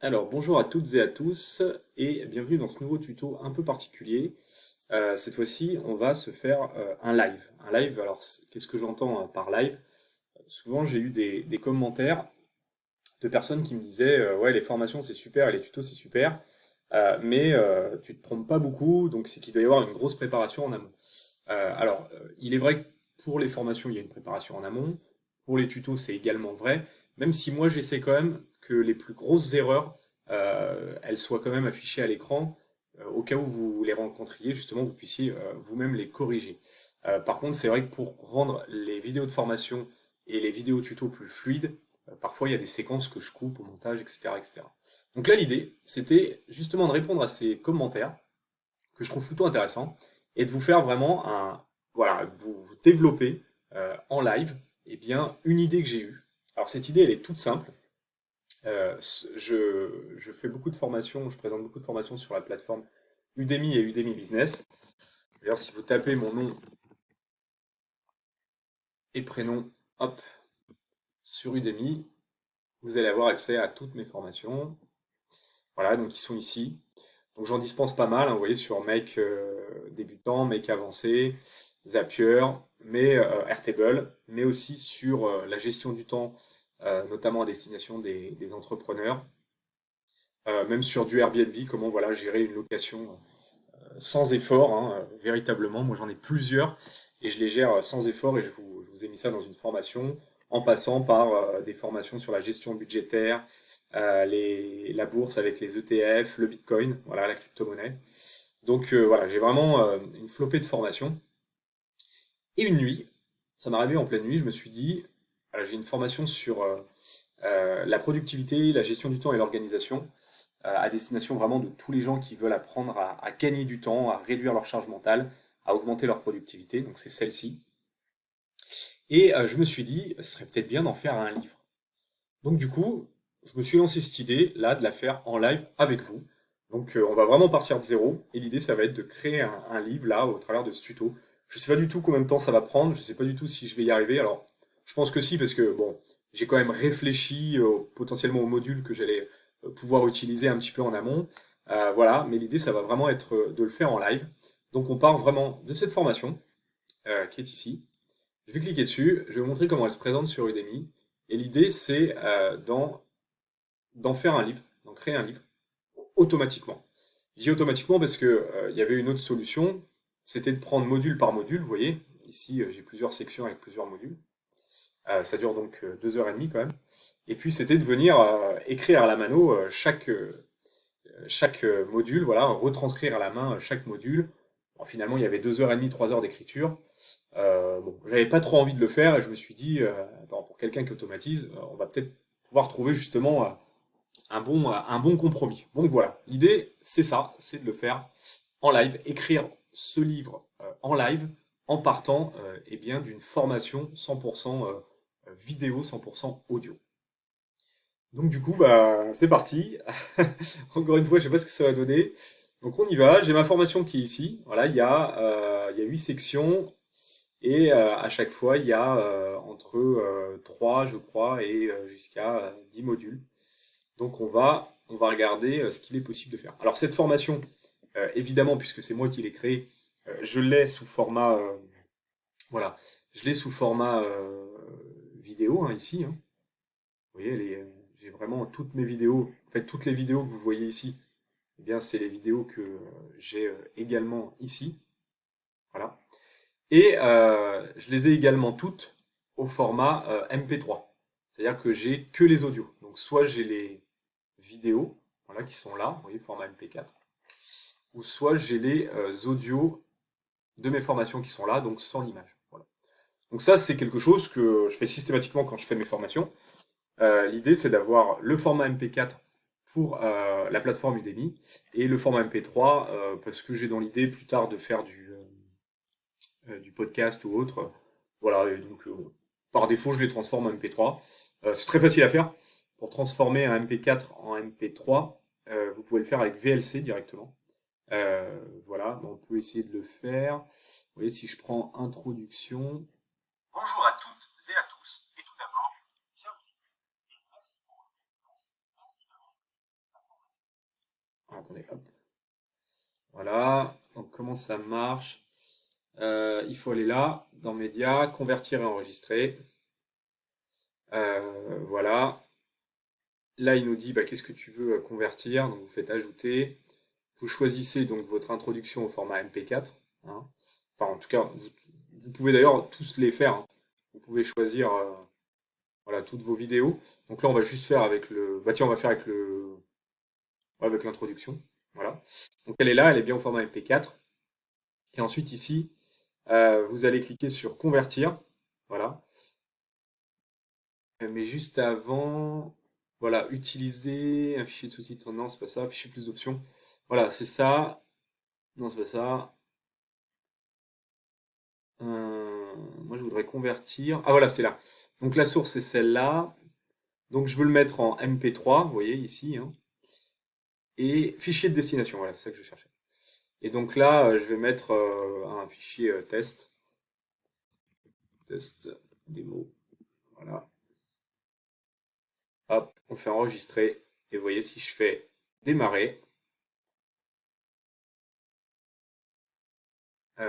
Alors, bonjour à toutes et à tous et bienvenue dans ce nouveau tuto un peu particulier. Cette fois-ci, on va se faire un live. Un live, alors qu'est-ce que j'entends par live? Souvent, j'ai eu des commentaires de personnes qui me disaient ouais, les formations c'est super et les tutos c'est super, mais tu te trompes pas beaucoup, donc c'est qu'il doit y avoir une grosse préparation en amont. Il est vrai que pour les formations, il y a une préparation en amont. Pour les tutos, c'est également vrai. Même si moi, j'essaie quand même que les plus grosses erreurs, elles soient quand même affichées à l'écran, au cas où vous les rencontriez, justement, vous puissiez vous-même les corriger. Par contre, c'est vrai que pour rendre les vidéos de formation et les vidéos tutos plus fluides, parfois il y a des séquences que je coupe au montage, etc., etc. Donc là, l'idée, c'était justement de répondre à ces commentaires que je trouve plutôt intéressant et de vous faire vraiment voilà, vous développer en live eh bien, une idée que j'ai eue. Alors cette idée, elle est toute simple. Je fais beaucoup de formations, je présente beaucoup de formations sur la plateforme Udemy et Udemy Business. D'ailleurs, si vous tapez mon nom et prénom, hop, sur Udemy, vous allez avoir accès à toutes mes formations. Voilà, donc ils sont ici. Donc j'en dispense pas mal, hein, vous voyez, sur Make débutant, Make avancé, Zapier, mais Airtable, mais aussi sur la gestion du temps, notamment à destination des entrepreneurs, même sur du Airbnb, comment voilà, gérer une location sans effort, hein, véritablement. Moi j'en ai plusieurs et je les gère sans effort et je vous ai mis ça dans une formation en passant par des formations sur la gestion budgétaire, la bourse avec les ETF, le Bitcoin, voilà, la crypto-monnaie. Donc voilà, j'ai vraiment une flopée de formations. Et une nuit, ça m'est arrivé en pleine nuit, je me suis dit, voilà, j'ai une formation sur la productivité, la gestion du temps et l'organisation, à destination vraiment de tous les gens qui veulent apprendre à gagner du temps, à réduire leur charge mentale, à augmenter leur productivité. Donc c'est celle-ci. Et je me suis dit, ce serait peut-être bien d'en faire un livre. Donc du coup, je me suis lancé cette idée là de la faire en live avec vous. Donc on va vraiment partir de zéro et l'idée ça va être de créer un livre là au travers de ce tuto. Je sais pas du tout combien de temps ça va prendre, je sais pas du tout si je vais y arriver. Alors je pense que si parce que bon, j'ai quand même réfléchi potentiellement aux modules que j'allais pouvoir utiliser un petit peu en amont. Voilà, mais l'idée ça va vraiment être de le faire en live. Donc on part vraiment de cette formation qui est ici. Je vais cliquer dessus, je vais vous montrer comment elle se présente sur Udemy. Et l'idée, c'est d'en faire un livre, d'en créer un livre, automatiquement. Je dis automatiquement parce que il y avait une autre solution, c'était de prendre module par module, vous voyez. Ici, j'ai plusieurs sections avec plusieurs modules. Ça dure donc 2 heures et demie quand même. Et puis, c'était de venir écrire à la mano chaque module, voilà, retranscrire à la main chaque module. Bon, finalement, il y avait 2 heures et demie, 3 heures d'écriture. Bon, j'avais pas trop envie de le faire et je me suis dit, attends, pour quelqu'un qui automatise, on va peut-être pouvoir trouver justement un bon compromis. Donc voilà, l'idée c'est ça, c'est de le faire en live, écrire ce livre en live en partant eh bien d'une formation 100% vidéo, 100% audio. Donc du coup, bah, c'est parti. Encore une fois, je sais pas ce que ça va donner. Donc on y va. J'ai ma formation qui est ici. Voilà, il y a 8 sections et à chaque fois, il y a entre 3, je crois, et jusqu'à 10 modules. Donc on va regarder ce qu'il est possible de faire. Alors cette formation, évidemment, puisque c'est moi qui l'ai créée, je l'ai sous format, voilà, je l'ai sous format vidéo hein, ici, hein. Vous voyez, j'ai vraiment toutes mes vidéos. En fait, toutes les vidéos que vous voyez ici, eh bien, c'est les vidéos que j'ai également ici. Voilà. Et je les ai également toutes au format MP3. C'est-à-dire que j'ai que les audios. Donc soit j'ai les vidéos, voilà, qui sont là, vous voyez, format MP4, ou soit j'ai les audios de mes formations qui sont là, donc sans l'image. Voilà. Donc ça, c'est quelque chose que je fais systématiquement quand je fais mes formations. L'idée, c'est d'avoir le format MP4 pour la plateforme Udemy et le format MP3 parce que j'ai dans l'idée plus tard de faire du podcast ou autre. Voilà, et donc par défaut, je les transforme en MP3. C'est très facile à faire. Pour transformer un MP4 en MP3, vous pouvez le faire avec VLC directement. Voilà, on peut essayer de le faire. Vous voyez, si je prends introduction. Bonjour à toutes et à tous, et tout d'abord, bienvenue et merci pour votre présence. Merci d'avoir choisi attendez, hop. Voilà, donc comment ça marche? Il faut aller là, dans Médias, convertir et enregistrer. Voilà. Là, il nous dit bah, qu'est-ce que tu veux convertir. Donc vous faites ajouter. Vous choisissez donc votre introduction au format MP4. Hein. Enfin, en tout cas, vous pouvez d'ailleurs tous les faire. Hein. Vous pouvez choisir voilà, toutes vos vidéos. Donc là, on va juste faire avec le. Bah tiens, on va faire avec le. Ouais, avec l'introduction. Voilà. Donc elle est là, elle est bien au format MP4. Et ensuite ici, vous allez cliquer sur convertir. Voilà. Mais juste avant, voilà, utiliser un fichier de sous-titres. Non, c'est pas ça. Afficher plus d'options. Voilà, c'est ça. Non, c'est pas ça. Moi, je voudrais convertir. Ah, voilà, c'est là. Donc la source, c'est celle-là. Donc je veux le mettre en MP3, vous voyez ici. Hein. Et fichier de destination, voilà, c'est ça que je cherchais. Et donc là, je vais mettre un fichier test. Test démo. Voilà. Hop, on fait enregistrer. Et vous voyez, si je fais démarrer, je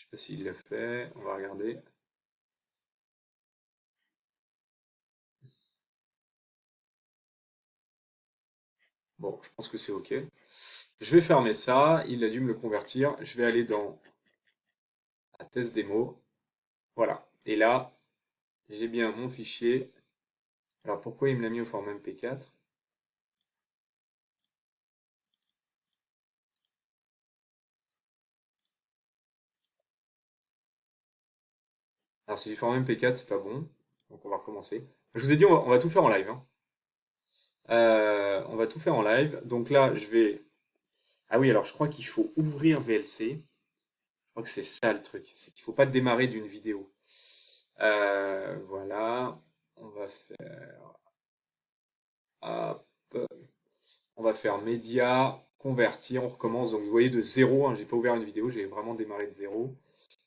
sais pas s'il l'a fait, on va regarder. Bon, je pense que c'est OK. Je vais fermer ça, il a dû me le convertir. Je vais aller dans la test démo. Voilà. Et là, j'ai bien mon fichier. Alors pourquoi il me l'a mis au format MP4? Alors c'est du format MP4, c'est pas bon. Donc on va recommencer. Je vous ai dit, on va tout faire en live. Hein. On va tout faire en live. Donc là, je vais... Ah oui, alors je crois qu'il faut ouvrir VLC. Je crois que c'est ça le truc. C'est qu'il ne faut pas démarrer d'une vidéo. Voilà. On va faire... Hop. On va faire média, convertir, on recommence. Donc vous voyez de zéro, hein, j'ai pas ouvert une vidéo, j'ai vraiment démarré de zéro.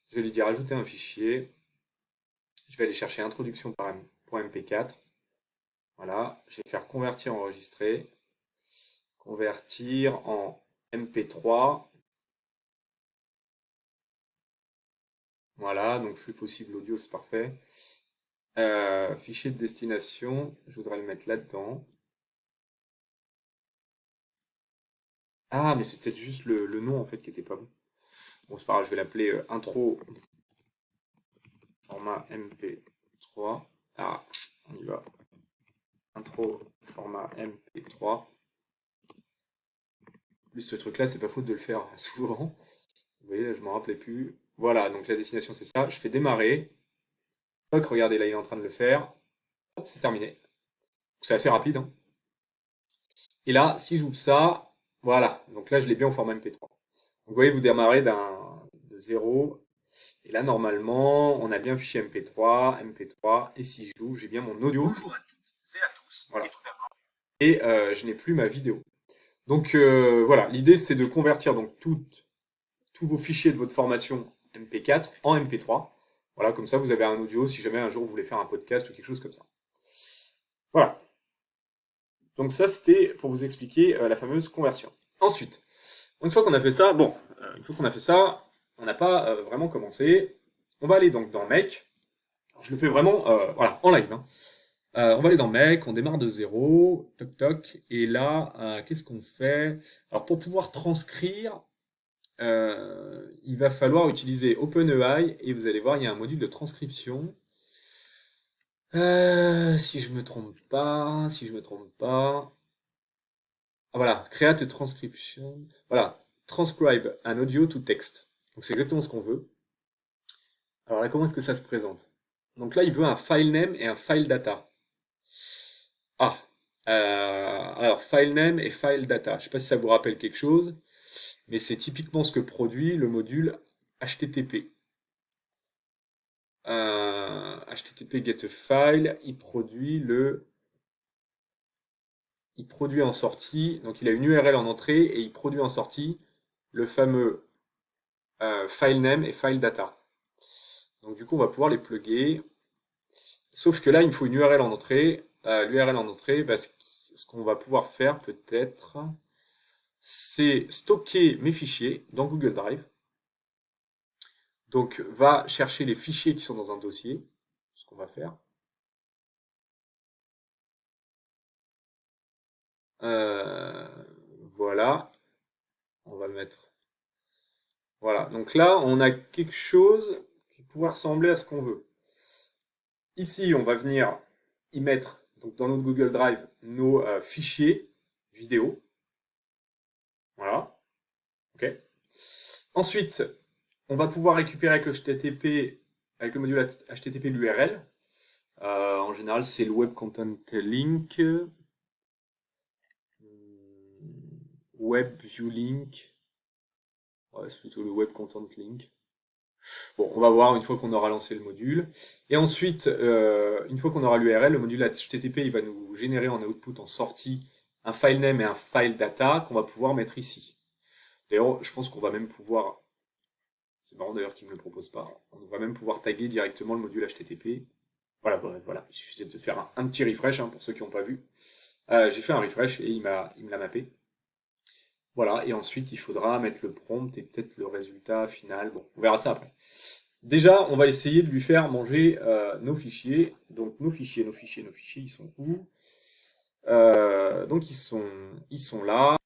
Je vais lui dire ajouter un fichier. Je vais aller chercher introduction par .mp4. Voilà, je vais faire convertir, enregistrer. Convertir en MP3. Voilà, donc flux possible audio, c'est parfait. Fichier de destination, je voudrais le mettre là-dedans. Ah, mais c'est peut-être juste le nom en fait qui était pas bon. Bon, c'est pas grave, je vais l'appeler intro format MP3. Ah, on y va. Intro format MP3. Plus ce truc-là, c'est pas faute de le faire souvent. Vous voyez, là, je m'en rappelais plus. Voilà, donc la destination, c'est ça. Je fais démarrer. Toc, regardez, là, il est en train de le faire. Hop, c'est terminé. C'est assez rapide. Hein. Et là, si j'ouvre ça, voilà. Donc là, je l'ai bien au format MP3. Donc, vous voyez, vous démarrez de 0. Et là, normalement, on a bien fichier MP3, MP3. Et si je l'ouvre, j'ai bien mon audio. Bonjour à toutes et à tous. Voilà. Et tout d'abord, Et je n'ai plus ma vidéo. Donc voilà, l'idée c'est de convertir donc tous vos fichiers de votre formation MP4 en MP3. Voilà, comme ça vous avez un audio si jamais un jour vous voulez faire un podcast ou quelque chose comme ça. Voilà. Donc ça c'était pour vous expliquer la fameuse conversion. Ensuite, une fois qu'on a fait ça, bon, une fois qu'on a fait ça, on n'a pas vraiment commencé. On va aller donc dans Make. Alors, je le fais vraiment voilà, en live. Hein. On va aller dans Make, on démarre de zéro, toc toc, et là, qu'est-ce qu'on fait? Alors pour pouvoir transcrire, il va falloir utiliser OpenAI, et vous allez voir, il y a un module de transcription. Si je me trompe pas, si je me trompe pas. Ah voilà, create a transcription. Voilà, transcribe an audio to text. Donc c'est exactement ce qu'on veut. Alors là, comment est-ce que ça se présente? Donc là, il veut un file name et un file data. Ah, alors file name et file data. Je ne sais pas si ça vous rappelle quelque chose, mais c'est typiquement ce que produit le module HTTP. HTTP get a file, il produit en sortie, donc il a une URL en entrée et il produit en sortie le fameux file name et file data. Donc du coup, on va pouvoir les plugger. Sauf que là, il me faut une URL en entrée. L'URL en entrée, bah, ce qu'on va pouvoir faire peut-être, c'est stocker mes fichiers dans Google Drive. Donc, va chercher les fichiers qui sont dans un dossier, ce qu'on va faire. Voilà, on va mettre. Voilà, donc là, on a quelque chose qui pourrait ressembler à ce qu'on veut. Ici, on va venir y mettre, donc dans notre Google Drive, nos fichiers vidéo. Voilà, ok. Ensuite, on va pouvoir récupérer avec le HTTP, avec le module HTTP l'URL. En général, c'est le Web Content Link, Web View Link. Ouais, c'est plutôt le Web Content Link. Bon, on va voir une fois qu'on aura lancé le module. Et ensuite, une fois qu'on aura l'URL, le module HTTP, il va nous générer en output, en sortie, un file name et un file data qu'on va pouvoir mettre ici. D'ailleurs, je pense qu'on va même pouvoir, c'est marrant d'ailleurs qu'il ne me le propose pas, on va même pouvoir taguer directement le module HTTP. Voilà, bref, voilà. Il suffisait de faire un petit refresh, hein, pour ceux qui n'ont pas vu. J'ai fait un refresh et il me l'a mappé. Voilà, et ensuite il faudra mettre le prompt et peut-être le résultat final. Bon, on verra ça après. Déjà, on va essayer de lui faire manger nos fichiers. Donc nos fichiers, ils sont où? Donc ils sont là.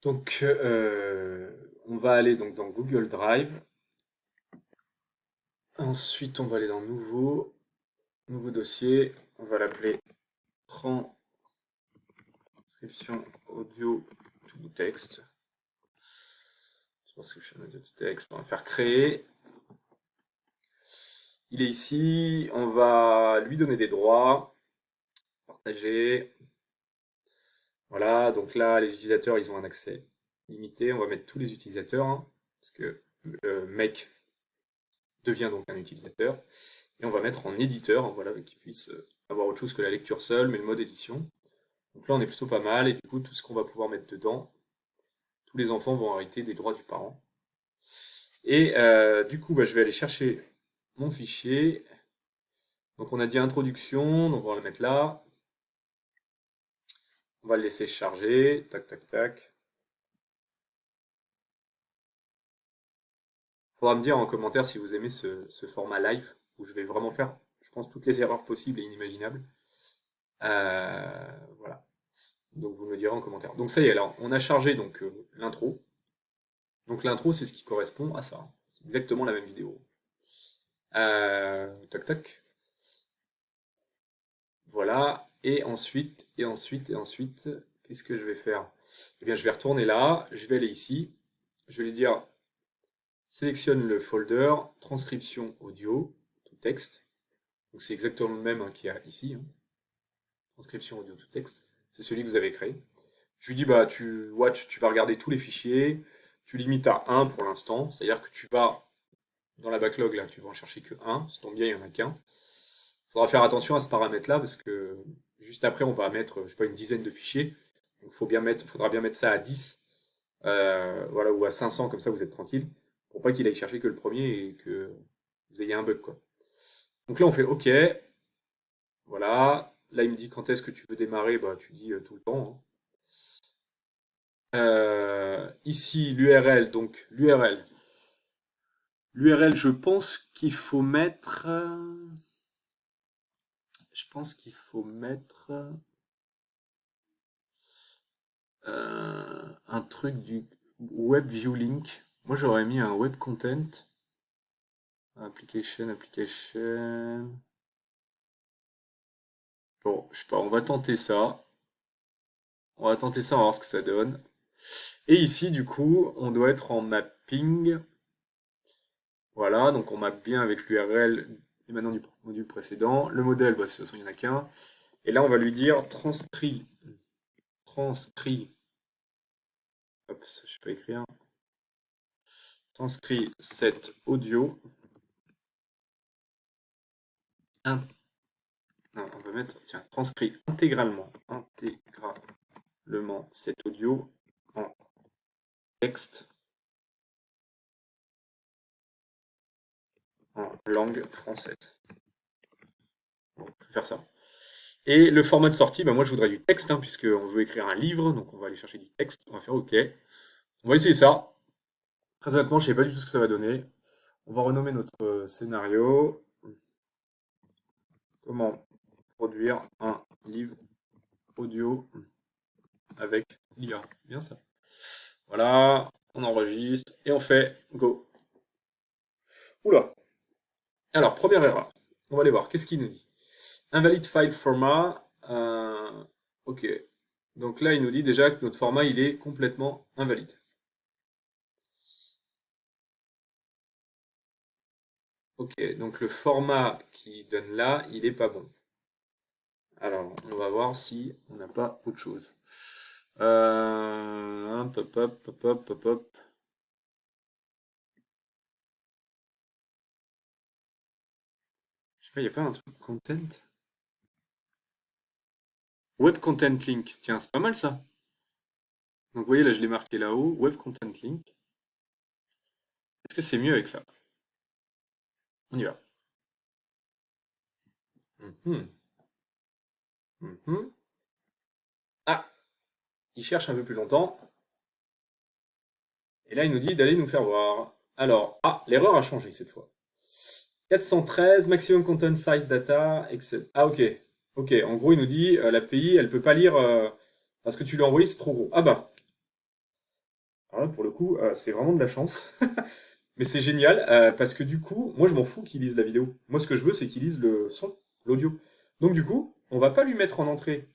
Donc on va aller donc dans Google Drive. Ensuite, on va aller dans nouveau dossier. On va l'appeler transcription audio to text. Transcription audio to text. On va faire créer. Il est ici. On va lui donner des droits. Partager. Voilà, donc là, les utilisateurs, ils ont un accès limité. On va mettre tous les utilisateurs, hein, parce que le mec devient donc un utilisateur. Et on va mettre en éditeur, hein, voilà, qu'il puisse avoir autre chose que la lecture seule, mais le mode édition. Donc là, on est plutôt pas mal, et du coup, tout ce qu'on va pouvoir mettre dedans, tous les enfants vont hériter des droits du parent. Et du coup, bah, je vais aller chercher mon fichier. Donc on a dit introduction, donc on va le mettre là. On va le laisser charger, tac, tac, tac. Faudra me dire en commentaire si vous aimez ce format live, où je vais vraiment faire, je pense, toutes les erreurs possibles et inimaginables. Voilà. Donc vous me direz en commentaire. Donc ça y est, là, on a chargé donc l'intro. Donc l'intro, c'est ce qui correspond à ça. C'est exactement la même vidéo. Tac, tac. Voilà. Et ensuite, qu'est-ce que je vais faire? Eh bien, je vais retourner là, je vais aller ici, je vais lui dire sélectionne le folder transcription audio, tout texte. Donc c'est exactement le même, hein, qu'il y a ici, hein. Transcription audio tout texte. C'est celui que vous avez créé. Je lui dis bah tu vas regarder tous les fichiers, tu limites à 1 pour l'instant, c'est-à-dire que tu vas dans la backlog là, tu vas en chercher que 1, ça tombe bien, il n'y en a qu'un. Il faudra faire attention à ce paramètre là parce que juste après on va mettre, je sais pas, une dizaine de fichiers. Donc faudra bien mettre ça à 10, voilà, ou à 500, comme ça vous êtes tranquille, pour pas qu'il aille chercher que le premier et que vous ayez un bug, quoi. Donc là on fait OK, voilà. Là il me dit quand est-ce que tu veux démarrer, bah tu dis tout le temps, hein. Ici l'URL, donc l'URL, je pense qu'il faut mettre, un truc du web view link. Moi j'aurais mis un web content. Application. Bon, je sais pas, on va tenter ça. On va tenter ça, on va voir ce que ça donne. Et ici, du coup, on doit être en mapping. Voilà, donc on mappe bien avec l'URL et maintenant du module précédent. Le modèle, bah, de toute façon, il n'y en a qu'un. Et là, on va lui dire transcrit. Hop, ça, je sais pas écrire. Transcrit cet audio. Non, on va mettre, tiens, transcrit intégralement cet audio en texte en langue française. Bon, je vais faire ça. Et le format de sortie, bah moi je voudrais du texte, hein, puisqu'on veut écrire un livre, donc on va aller chercher du texte. On va faire OK. On va essayer ça. Très honnêtement, je sais pas du tout ce que ça va donner. On va renommer notre scénario. Comment produire un livre audio avec l'IA. Bien ça. Voilà, on enregistre et on fait go. Oula. Alors, première erreur. On va aller voir. Qu'est-ce qu'il nous dit? Invalid file format. Ok. Donc là, il nous dit déjà que notre format, il est complètement invalide. Ok, donc le format qui donne là, il est pas bon. Alors, on va voir si on n'a pas autre chose. Pop, hop, pop, hop, pop, hop. Je sais pas, il n'y a pas un truc content? Web content link. Tiens, c'est pas mal ça. Donc vous voyez, là, je l'ai marqué là-haut. Web content link. Est-ce que c'est mieux avec ça? On y va. Mhm, mhm. Ah, il cherche un peu plus longtemps. Et là, il nous dit d'aller nous faire voir. Alors, ah, l'erreur a changé cette fois. 413, maximum content size data, Excel. Ah, ok. Ok, en gros, il nous dit l'API, elle peut pas lire parce que tu lui as envoyé, c'est trop gros. Ah bah, alors là, pour le coup, c'est vraiment de la chance. Mais c'est génial parce que du coup, moi, je m'en fous qu'il lise la vidéo. Moi, ce que je veux, c'est qu'il lise le son, l'audio. Donc, du coup, on va pas lui mettre en entrée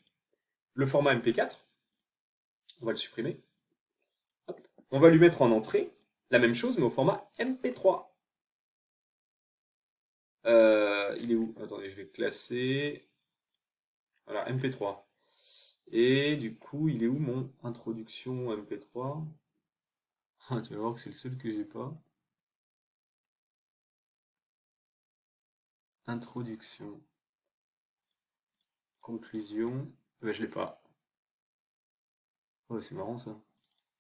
le format MP4. On va le supprimer. Hop. On va lui mettre en entrée la même chose, mais au format MP3. Il est où? Attendez, je vais classer. Voilà, MP3. Et du coup, il est où mon introduction MP3? Ah, tu vas voir que c'est le seul que j'ai pas. Introduction. Conclusion. Bah, je l'ai pas. Ouais, c'est marrant ça.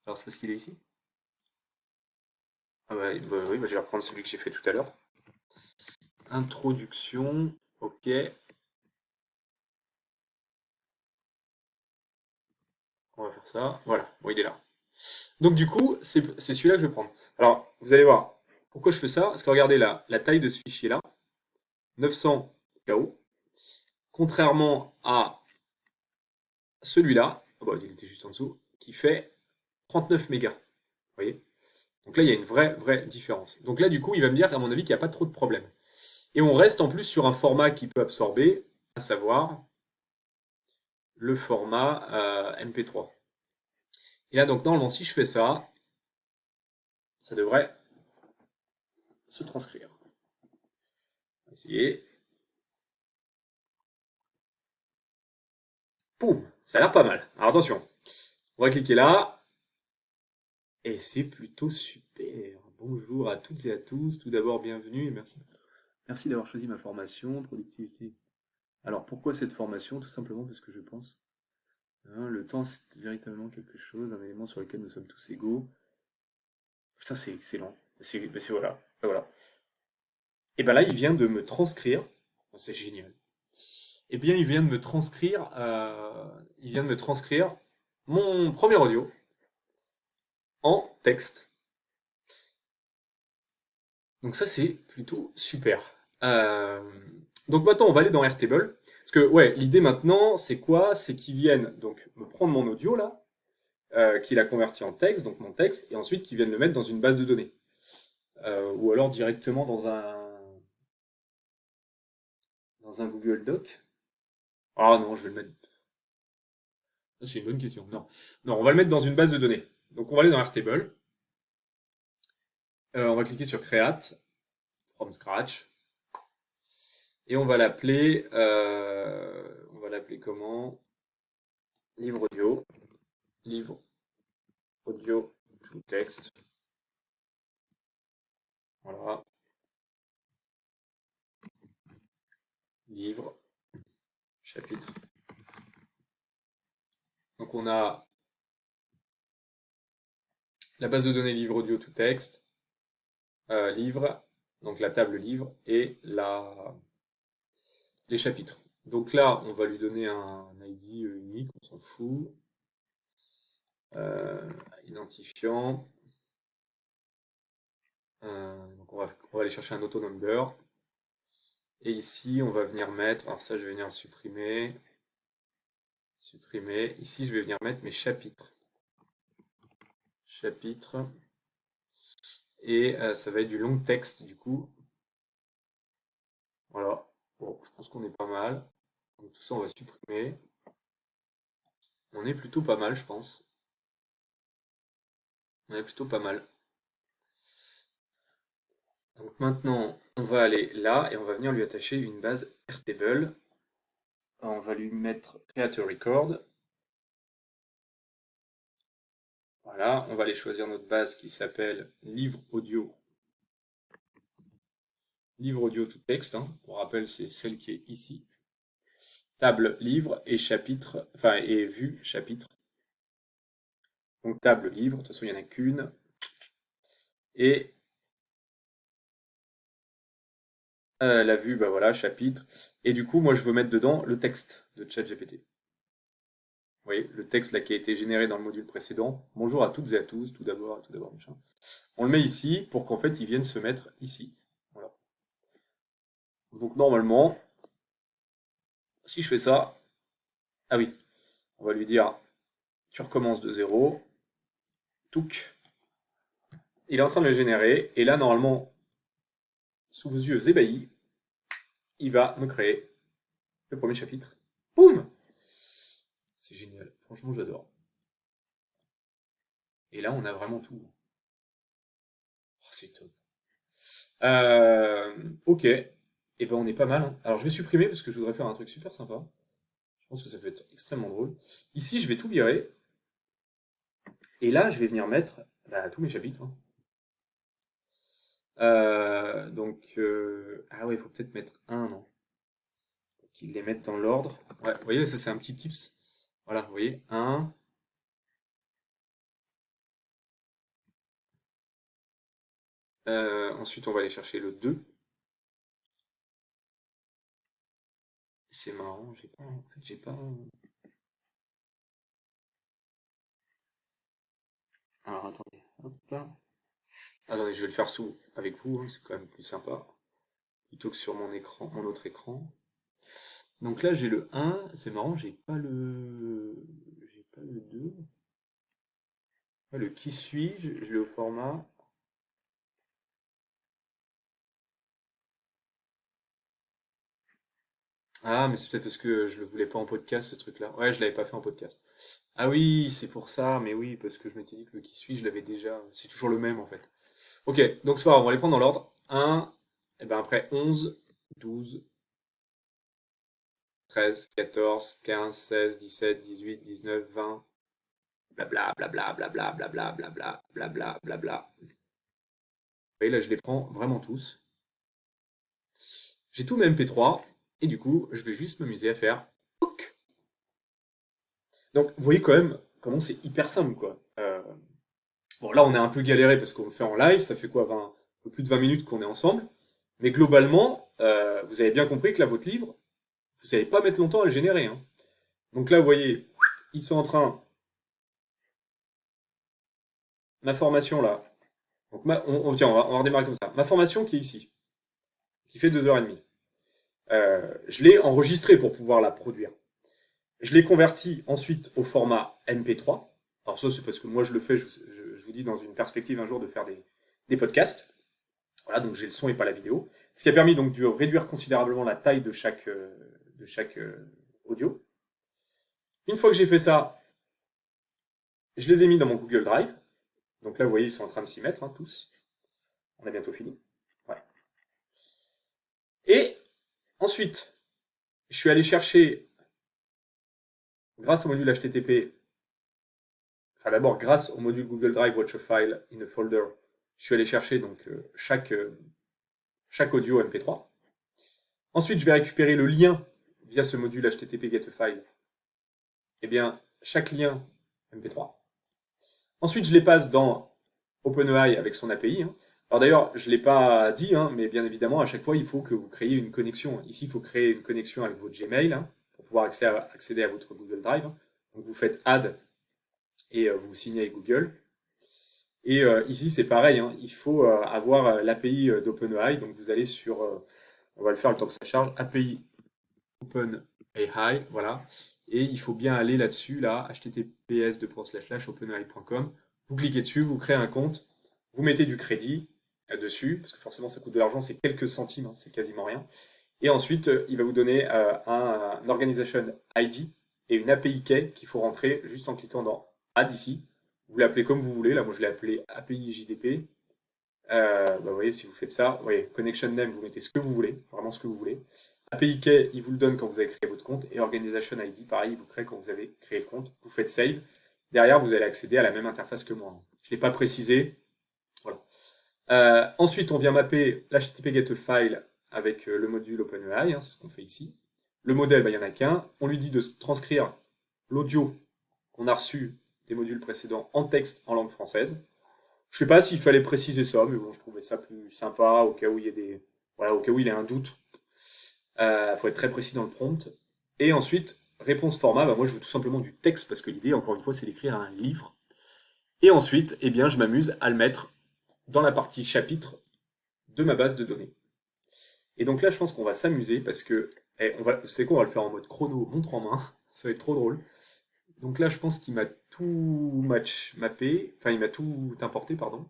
Alors, c'est parce qu'il est ici? Ah bah oui, bah, je vais reprendre celui que j'ai fait tout à l'heure. Introduction. Ok. On va faire ça. Voilà. Bon, il est là. Donc du coup, c'est celui-là que je vais prendre. Alors, vous allez voir. Pourquoi je fais ça? Parce que regardez là, la taille de ce fichier-là, 900 KO. Contrairement à celui-là, oh bah, il était juste en dessous, qui fait 39 mégas. Vous voyez? Donc là, il y a une vraie différence. Donc là, du coup, il va me dire, à mon avis, qu'il n'y a pas trop de problème. Et on reste en plus sur un format qui peut absorber, à savoir le format MP3. Et là, donc, normalement, si je fais ça, ça devrait se transcrire. On va essayer. Poum! Ça a l'air pas mal. Alors attention, on va cliquer là. Et c'est plutôt super. Bonjour à toutes et à tous. Tout d'abord, bienvenue et merci. Merci d'avoir choisi ma formation, productivité. Alors pourquoi cette formation? Tout simplement parce que je pense, hein, le temps c'est véritablement quelque chose, un élément sur lequel nous sommes tous égaux. Putain, c'est excellent. Voilà. Voilà. Et ben là, il vient de me transcrire. Oh, c'est génial. Eh bien, il vient de me transcrire mon premier audio en texte. Donc ça, c'est plutôt super. Euh, donc maintenant, on va aller dans Airtable. Parce que, ouais, l'idée maintenant, c'est quoi? C'est qu'ils viennent donc me prendre mon audio là, qu'il a converti en texte, donc mon texte, et ensuite qu'ils viennent le mettre dans une base de données. Ou alors directement dans un Google Doc. Ah non, je vais le mettre. C'est une bonne question. Non. Non, on va le mettre dans une base de données. Donc on va aller dans Airtable. On va cliquer sur Create from scratch. Et on va l'appeler comment? Livre audio. Livre audio to text. Voilà. Livre. Chapitre. Donc on a la base de données livre audio to text. Livre. Donc la table livre et les chapitres. Donc là, on va lui donner un ID unique, on s'en fout. Identifiant. Donc on va aller chercher un autonumber. Et ici, on va venir mettre, alors ça, je vais venir le supprimer. Supprimer. Ici, je vais venir mettre mes chapitres. Chapitres. Et ça va être du long texte, du coup. Voilà. Bon, je pense qu'on est pas mal. Donc tout ça, on va supprimer. On est plutôt pas mal, je pense. On est plutôt pas mal. Donc maintenant, on va aller là et on va venir lui attacher une base Airtable. On va lui mettre Create a Record. Voilà, on va aller choisir notre base qui s'appelle livre audio. Livre audio tout texte, hein. Pour rappel, c'est celle qui est ici. Table livre et chapitre, enfin et vue chapitre. Donc table livre, de toute façon il n'y en a qu'une. Et la vue, bah voilà, chapitre. Et du coup, moi je veux mettre dedans le texte de ChatGPT. Vous voyez, le texte là qui a été généré dans le module précédent. Bonjour à toutes et à tous, tout d'abord, machin. On le met ici pour qu'en fait il vienne se mettre ici. Voilà. Donc normalement, si je fais ça, ah oui, on va lui dire tu recommences de zéro. Touc. Il est en train de le générer. Et là, normalement, sous vos yeux ébahis, il va me créer le premier chapitre. Boum! C'est génial. Franchement, j'adore. Et là, on a vraiment tout. Oh, c'est top. Ok. Et ben, on est pas mal, hein. Alors, je vais supprimer parce que je voudrais faire un truc super sympa. Je pense que ça peut être extrêmement drôle. Ici, je vais tout virer. Et là, je vais venir mettre bah, tous mes chapitres, hein. Ah ouais, il faut peut-être mettre un, non? Faut qu'ils les mettent dans l'ordre. Ouais, vous voyez, ça c'est un petit tips. Voilà, vous voyez, un. Ensuite, on va aller chercher le 2. C'est marrant, j'ai pas. En fait, j'ai pas. Alors attendez, hop là. Attendez, je vais le faire sous avec vous, hein, c'est quand même plus sympa. Plutôt que sur mon écran, mon autre écran. Donc là, j'ai le 1. C'est marrant, j'ai pas le. J'ai pas le 2. Ah, le qui suis-je, je l'ai au format. Ah, mais c'est peut-être parce que je le voulais pas en podcast, ce truc-là. Ouais, je l'avais pas fait en podcast. Ah oui, c'est pour ça, mais oui, parce que je m'étais dit que le qui suis, je l'avais déjà. C'est toujours le même, en fait. Ok, donc c'est pas grave, on va les prendre dans l'ordre. 1, et ben après 11, 12, 13, 14, 15, 16, 17, 18, 19, 20, blabla, blabla, blabla, blabla, blabla, blabla, blabla. Vous voyez, là, je les prends vraiment tous. J'ai tout mes MP3, et du coup, je vais juste m'amuser à faire. Donc, vous voyez quand même comment c'est hyper simple, quoi. Bon, là, on a un peu galéré parce qu'on le fait en live, ça fait quoi, 20, un peu plus de 20 minutes qu'on est ensemble. Mais globalement, vous avez bien compris que là, votre livre, vous savez pas mettre longtemps à le générer, hein. Donc là, vous voyez, ils sont en train. Ma formation là. Donc tiens, on va redémarrer comme ça. Ma formation qui est ici, qui fait 2h30. Je l'ai enregistrée pour pouvoir la produire. Je l'ai convertie ensuite au format MP3. Alors ça, c'est parce que moi je le fais, je vous dis dans une perspective un jour de faire des podcasts. Voilà, donc j'ai le son et pas la vidéo. Ce qui a permis donc de réduire considérablement la taille de chaque audio. Une fois que j'ai fait ça, je les ai mis dans mon Google Drive. Donc là, vous voyez, ils sont en train de s'y mettre, hein, tous. On a bientôt fini. Ouais. Et ensuite, je suis allé chercher, grâce au module HTTP, enfin d'abord grâce au module Google Drive Watch a File in a Folder, je suis allé chercher donc chaque audio MP3. Ensuite, je vais récupérer le lien via ce module HTTP Get a File. Eh bien, chaque lien MP3. Ensuite, je les passe dans OpenAI avec son API, hein. Alors d'ailleurs, je ne l'ai pas dit, hein, mais bien évidemment, à chaque fois, il faut que vous créiez une connexion. Ici, il faut créer une connexion avec votre Gmail hein, pour pouvoir accéder à votre Google Drive. Donc vous faites Add et vous signez avec Google. Et ici, c'est pareil, hein, il faut avoir l'API d'OpenAI. Donc vous allez sur, on va le faire le temps que ça charge, API OpenAI, voilà. Et il faut bien aller là-dessus, là, https://openai.com. Vous cliquez dessus, vous créez un compte, vous mettez du crédit dessus, parce que forcément ça coûte de l'argent, c'est quelques centimes, hein, c'est quasiment rien. Et ensuite, il va vous donner un Organization ID et une API Key qu'il faut rentrer juste en cliquant dans Add ici. Vous l'appelez comme vous voulez, là moi je l'ai appelé API JDP. Vous voyez, si vous faites ça, vous voyez, Connection Name, vous mettez ce que vous voulez, vraiment ce que vous voulez. API Key, il vous le donne quand vous avez créé votre compte. Et Organization ID, pareil, il vous crée quand vous avez créé le compte. Vous faites Save. Derrière, vous allez accéder à la même interface que moi. Je ne l'ai pas précisé. Voilà. Ensuite, on vient mapper l'HTTP GetFile avec le module OpenAI, hein, c'est ce qu'on fait ici. Le modèle, il n'y en a qu'un. On lui dit de transcrire l'audio qu'on a reçu des modules précédents en texte en langue française. Je sais pas s'il fallait préciser ça, mais bon, je trouvais ça plus sympa au cas où il y a des, voilà, au cas où il y a un doute. Faut être très précis dans le prompt. Et ensuite, réponse format, moi je veux tout simplement du texte parce que l'idée, encore une fois, c'est d'écrire un livre. Et ensuite, eh bien, je m'amuse à le mettre dans la partie chapitre de ma base de données. Et donc là, je pense qu'on va s'amuser parce que, c'est quoi, on va le faire en mode chrono, montre en main. Ça va être trop drôle. Donc là, je pense qu'il m'a tout mappé, enfin, il m'a tout importé, pardon.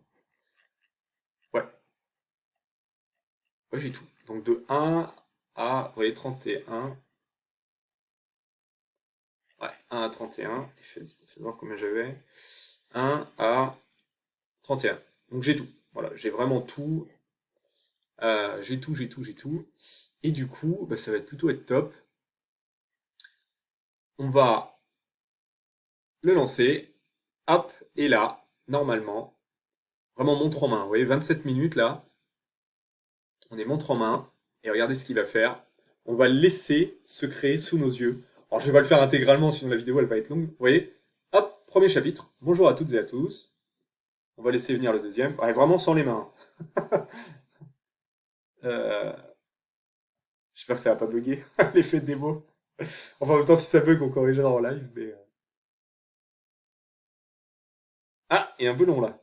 Ouais, ouais, j'ai tout. Donc de 1 à, vous voyez, 31. Ouais, 1 à 31. Fais voir combien j'avais. 1 à 31. Donc j'ai tout. Voilà, j'ai vraiment tout. J'ai tout, j'ai tout, j'ai tout. Et du coup, bah, ça va plutôt être top. On va le lancer. Hop, et là, normalement, vraiment montre en main. Vous voyez, 27 minutes là. On est montre en main. Et regardez ce qu'il va faire. On va le laisser se créer sous nos yeux. Alors je vais pas le faire intégralement, sinon la vidéo elle va être longue. Vous voyez? Hop, premier chapitre. Bonjour à toutes et à tous. On va laisser venir le deuxième. Ouais, vraiment sans les mains. Euh, J'espère que ça va pas bugger. L'effet de démo. Enfin, en même temps, si ça bug, on corrigera en live. Mais... Ah, et un peu long là.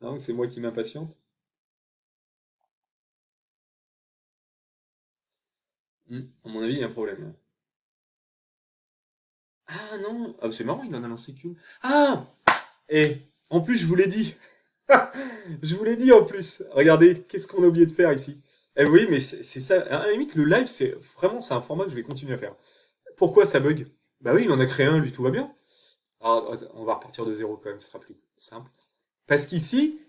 Non, c'est moi qui m'impatiente. À mon avis, il y a un problème. Ah non! Ah, c'est marrant, il en a lancé qu'une. Ah! Et en plus, je vous l'ai dit. Je vous l'ai dit en plus. Regardez, qu'est-ce qu'on a oublié de faire ici? Eh oui, mais c'est ça. À la limite, le live, c'est vraiment c'est un format que je vais continuer à faire. Pourquoi ça bug? Bah oui, il en a créé un, lui, tout va bien. Alors, on va repartir de zéro quand même, ce sera plus simple. Parce qu'ici,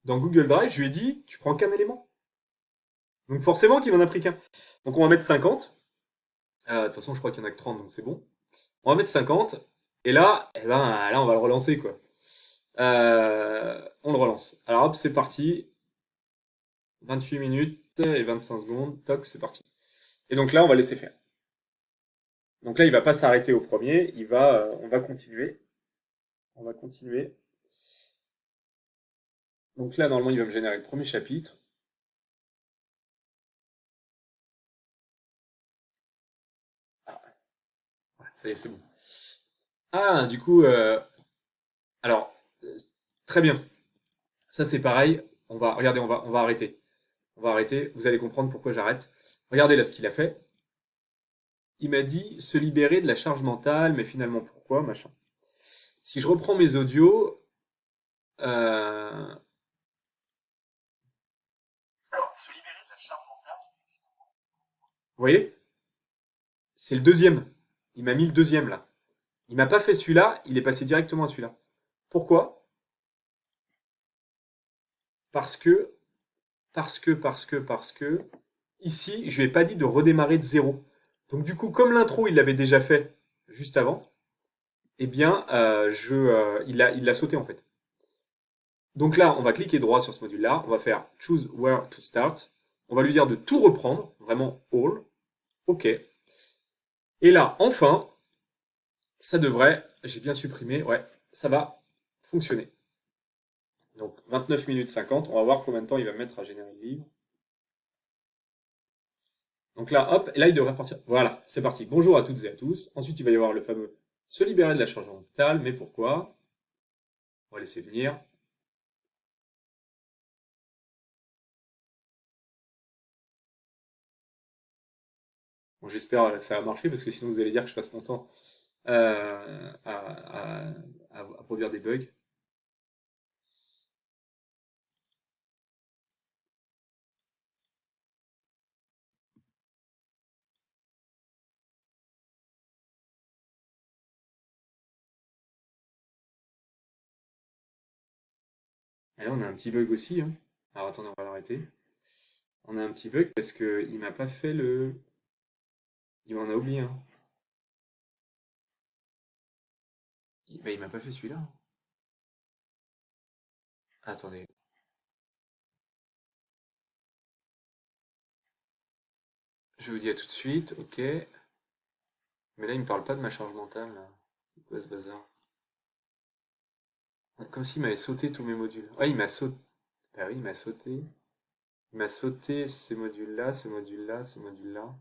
dans Google Drive, je lui ai dit, tu prends qu'un élément. Donc forcément qu'il en a pris qu'un. Donc on va mettre 50. De toute façon, je crois qu'il y en a que 30, donc c'est bon. On va mettre 50. Et là, eh ben, là, on va le relancer, quoi. On le relance. Alors hop, c'est parti. 28 minutes et 25 secondes. Toc, c'est parti. Et donc là, on va laisser faire. Donc là, il va pas s'arrêter au premier. On va continuer. On va continuer. Donc là, normalement, il va me générer le premier chapitre. Ah, ouais, ça y est, c'est bon. Ah, du coup, alors, très bien. Ça, c'est pareil. Regardez, on va arrêter. On va arrêter. Vous allez comprendre pourquoi j'arrête. Regardez là ce qu'il a fait. Il m'a dit se libérer de la charge mentale, mais finalement pourquoi, machin. Si je reprends mes audios, se libérer de la charge mentale. Vous voyez, c'est le deuxième. Il m'a mis le deuxième là. Il m'a pas fait celui-là, il est passé directement à celui-là. Pourquoi? Parce que, parce que, ici, je lui ai pas dit de redémarrer de zéro. Donc du coup, comme l'intro, il l'avait déjà fait juste avant, eh bien, il l'a sauté en fait. Donc là, on va cliquer droit sur ce module-là, on va faire Choose Where to Start. On va lui dire de tout reprendre, vraiment all. OK. Et là, enfin, ça devrait, j'ai bien supprimé, ouais, ça va fonctionner. Donc 29 minutes 50, on va voir combien de temps il va mettre à générer le livre. Donc là, hop, et là il devrait partir. Voilà, c'est parti. Bonjour à toutes et à tous. Ensuite, il va y avoir le fameux se libérer de la charge mentale, mais pourquoi? On va laisser venir. Bon, j'espère que ça va marcher parce que sinon vous allez dire que je passe mon temps à produire des bugs. Et là, on a un petit bug aussi, hein. Alors attendez, on va l'arrêter. On a un petit bug parce que il m'a pas fait le. Il m'en a oublié un. Bah, il m'a pas fait celui-là. Attendez. Je vous dis à tout de suite, ok. Mais là, il me parle pas de ma charge mentale, là. C'est quoi ce bazar? Comme s'il m'avait sauté tous mes modules. Ouais, il m'a sauté. Bah oui, il m'a sauté. Il m'a sauté ces modules-là, ce module-là, ce module-là.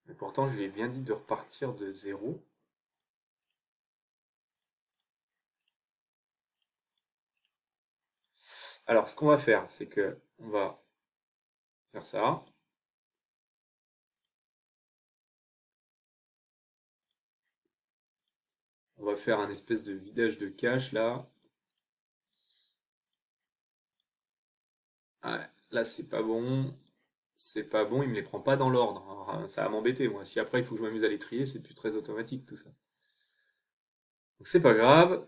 Mais pourtant, je lui ai bien dit de repartir de zéro. Alors, ce qu'on va faire, c'est que on va faire ça. On va faire un espèce de vidage de cache là. Ouais, là, c'est pas bon. C'est pas bon, il me les prend pas dans l'ordre. Alors, ça va m'embêter, moi. Si après il faut que je m'amuse à les trier, c'est plus très automatique tout ça. Donc c'est pas grave.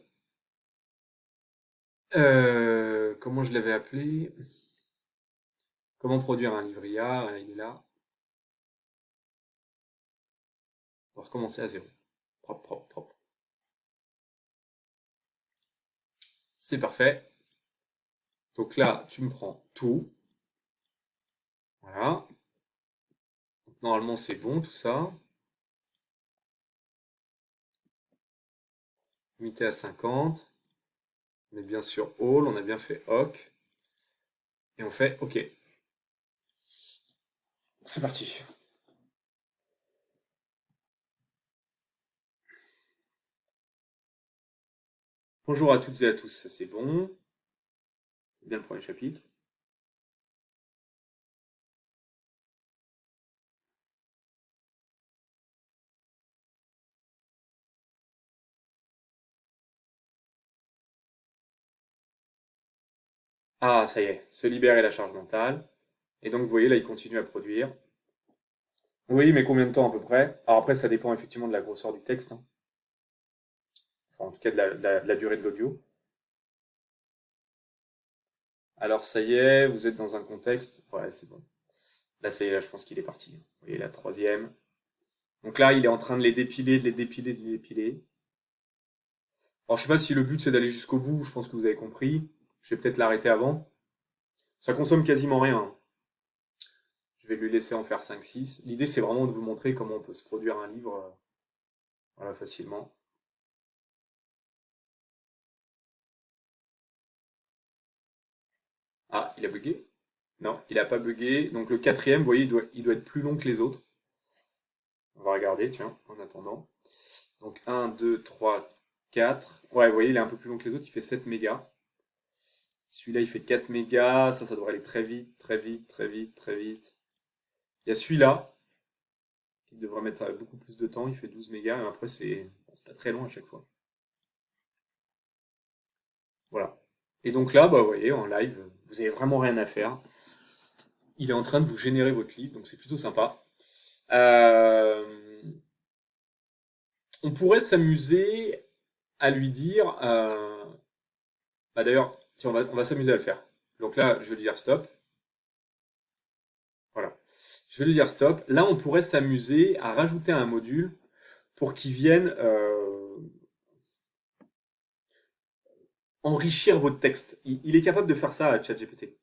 Comment je l'avais appelé? Comment produire un livret? Il est là. On va recommencer à zéro. Propre, propre, propre. C'est parfait. Donc là, tu me prends tout. Voilà. Donc, normalement, c'est bon tout ça. Limité à 50. On est bien sur all, on a bien fait OK. Et on fait OK. C'est parti. Bonjour à toutes et à tous, ça c'est bon. C'est bien le premier chapitre. Ah, ça y est, se libérer la charge mentale. Et donc, vous voyez, là, il continue à produire. Oui, mais combien de temps à peu près? Alors après, ça dépend effectivement de la grosseur du texte, hein. Enfin, en tout cas, de la durée de l'audio. Alors, ça y est, vous êtes dans un contexte. Ouais, c'est bon. Là, ça y est, là, je pense qu'il est parti. Vous voyez, la troisième. Donc là, il est en train de les dépiler, de les dépiler, de les dépiler. Alors, je sais pas si le but c'est d'aller jusqu'au bout, je pense que vous avez compris. Je vais peut-être l'arrêter avant. Ça consomme quasiment rien, hein. Je vais lui laisser en faire 5-6. L'idée, c'est vraiment de vous montrer comment on peut se produire un livre voilà, facilement. Ah, il a bugué? Non, il n'a pas bugué. Donc le quatrième, vous voyez, il doit être plus long que les autres. On va regarder, tiens, en attendant. Donc 1, 2, 3, 4. Ouais, vous voyez, il est un peu plus long que les autres, il fait 7 mégas. Celui-là, il fait 4 mégas. Ça devrait aller très vite, très vite, très vite, très vite. Il y a celui-là, qui devrait mettre beaucoup plus de temps, il fait 12 mégas. Et après, c'est pas très long à chaque fois. Voilà. Et donc là, bah, vous voyez, en live, vous avez vraiment rien à faire. Il est en train de vous générer votre livre, donc c'est plutôt sympa. Euh, on pourrait s'amuser à lui dire, bah d'ailleurs, tiens, on va s'amuser à le faire. Donc là, je vais lui dire stop. Voilà. Je vais lui dire stop. Là, on pourrait s'amuser à rajouter un module pour qu'il vienne enrichir votre texte. Il est capable de faire ça à ChatGPT.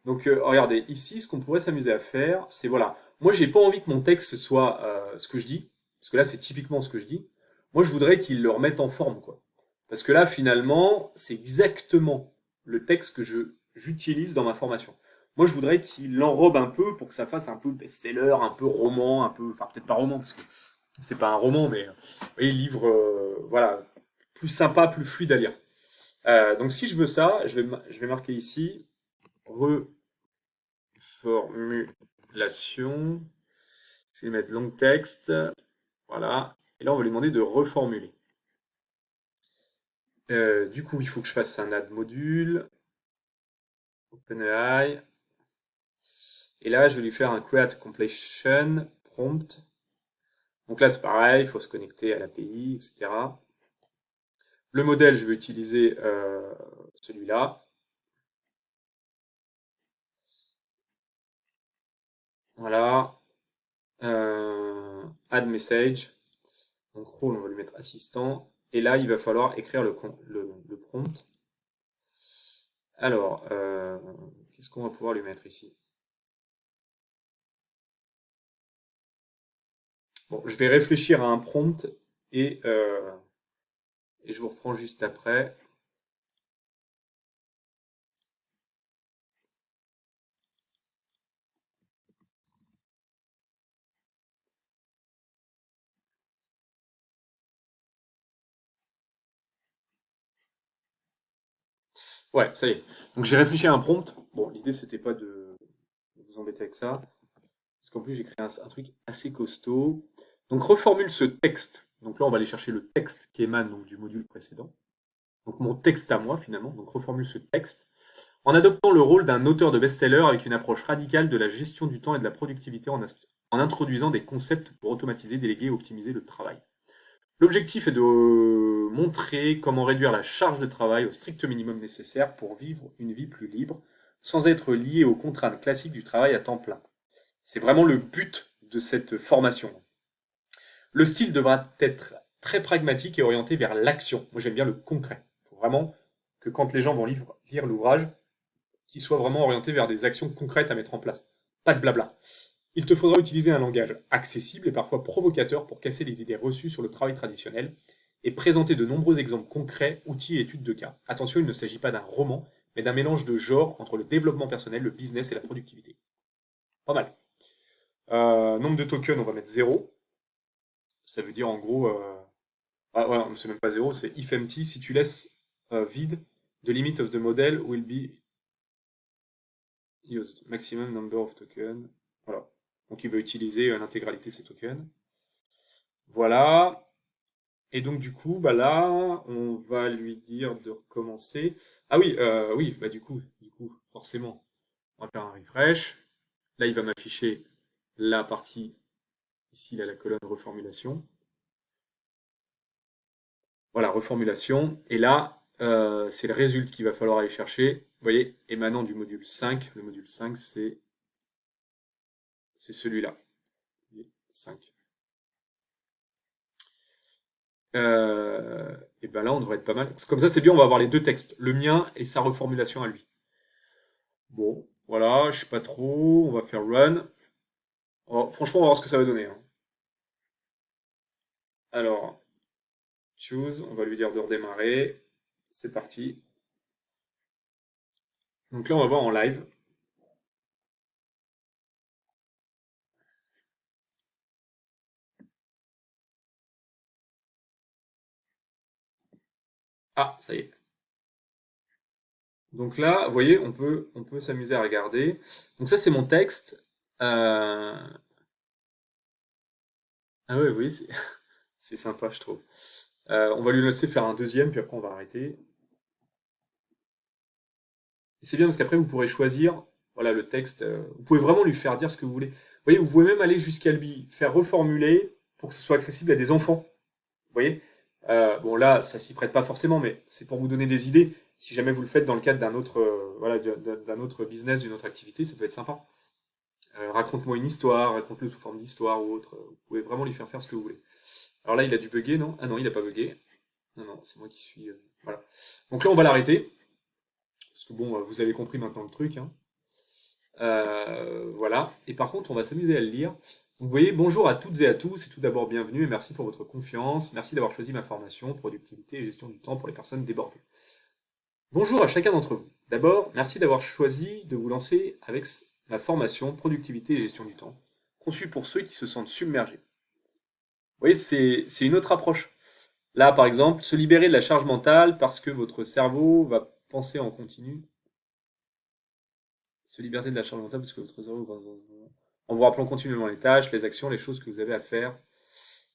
Donc regardez, ici, ce qu'on pourrait s'amuser à faire, c'est voilà. Moi, j'ai pas envie que mon texte soit ce que je dis, parce que là, c'est typiquement ce que je dis. Moi, je voudrais qu'ils le remettent en forme, quoi. Parce que là, finalement, c'est exactement le texte que j'utilise dans ma formation. Moi, je voudrais qu'il l'enrobe un peu pour que ça fasse un peu best-seller, un peu roman, un peu, enfin peut-être pas roman parce que c'est pas un roman, mais vous voyez, livre, voilà, plus sympa, plus fluide à lire. Donc si je veux ça, je vais marquer ici reformulation. Je vais mettre long texte, voilà. Et là, on va lui demander de reformuler. Du coup, il faut que je fasse un add module, OpenAI. Et là, je vais lui faire un create completion prompt. Donc là, c'est pareil, il faut se connecter à l'API, etc. Le modèle, je vais utiliser celui-là. Voilà. Add message. Donc rôle, on va lui mettre assistant. Et là, il va falloir écrire le prompt. Alors, qu'est-ce qu'on va pouvoir lui mettre ici? Bon, je vais réfléchir à un prompt et je vous reprends juste après. Ouais, ça y est. Donc j'ai réfléchi à un prompt. Bon, l'idée c'était pas de vous embêter avec ça, parce qu'en plus j'ai créé un truc assez costaud. Donc reformule ce texte. Donc là on va aller chercher le texte qui émane donc, du module précédent. Donc mon texte à moi finalement. Donc reformule ce texte en adoptant le rôle d'un auteur de best-seller avec une approche radicale de la gestion du temps et de la productivité en introduisant des concepts pour automatiser, déléguer et optimiser le travail. L'objectif est de montrer comment réduire la charge de travail au strict minimum nécessaire pour vivre une vie plus libre, sans être lié aux contraintes classiques du travail à temps plein. C'est vraiment le but de cette formation. Le style devra être très pragmatique et orienté vers l'action. Moi j'aime bien le concret. Il faut vraiment que quand les gens vont lire l'ouvrage, qu'il soit vraiment orienté vers des actions concrètes à mettre en place. Pas de blabla. Il te faudra utiliser un langage accessible et parfois provocateur pour casser les idées reçues sur le travail traditionnel et présenter de nombreux exemples concrets, outils et études de cas. Attention, il ne s'agit pas d'un roman, mais d'un mélange de genres entre le développement personnel, le business et la productivité. Pas mal. Nombre de tokens, on va mettre 0. Ça veut dire en gros, ah, ouais, c'est même pas 0, c'est if empty, si tu laisses vide, the limit of the model will be used. Maximum number of tokens. Voilà. Donc il va utiliser l'intégralité de ces tokens. Voilà. Et donc du coup, bah là, on va lui dire de recommencer. Ah oui, oui, bah du coup, forcément, on va faire un refresh. Là, il va m'afficher la partie ici, là, la colonne reformulation. Voilà, reformulation. Et là, c'est le résultat qu'il va falloir aller chercher. Vous voyez, émanant du module 5. Le module 5, c'est celui-là. 5. Et ben là, on devrait être pas mal. Comme ça, c'est bien, on va avoir les deux textes, le mien et sa reformulation à lui. Bon, voilà, je sais pas trop, on va faire run. Oh, franchement, on va voir ce que ça va donner, hein. Alors, choose, on va lui dire de redémarrer. C'est parti. Donc là, on va voir en live. Ah, ça y est. Donc là, vous voyez, on peut s'amuser à regarder. Donc ça, c'est mon texte. Ah ouais, oui, c'est sympa, je trouve. On va lui laisser faire un deuxième, puis après on va arrêter. Et c'est bien parce qu'après vous pourrez choisir, voilà, le texte. Vous pouvez vraiment lui faire dire ce que vous voulez. Vous voyez, vous pouvez même aller jusqu'à lui faire reformuler pour que ce soit accessible à des enfants. Vous voyez? Bon là, ça s'y prête pas forcément, mais c'est pour vous donner des idées. Si jamais vous le faites dans le cadre d'un autre, voilà, d'un autre business, d'une autre activité, ça peut être sympa. Raconte-moi une histoire, raconte-le sous forme d'histoire ou autre. Vous pouvez vraiment lui faire faire ce que vous voulez. Alors là, il a dû bugger, non? Ah non, il a pas bugué. Non, non, c'est moi qui suis. Voilà. Donc là, on va l'arrêter. Parce que bon, vous avez compris maintenant le truc, hein. Voilà. Et par contre, on va s'amuser à le lire. Donc, vous voyez, bonjour à toutes et à tous, et tout d'abord bienvenue et merci pour votre confiance. Merci d'avoir choisi ma formation, productivité et gestion du temps pour les personnes débordées. Bonjour à chacun d'entre vous. D'abord, merci d'avoir choisi de vous lancer avec ma formation, productivité et gestion du temps, conçue pour ceux qui se sentent submergés. Vous voyez, c'est une autre approche. Là, par exemple, se libérer de la charge mentale parce que votre cerveau va penser en continu. Se libérer de la charge mentale parce que votre cerveau va en vous rappelant continuellement les tâches, les actions, les choses que vous avez à faire.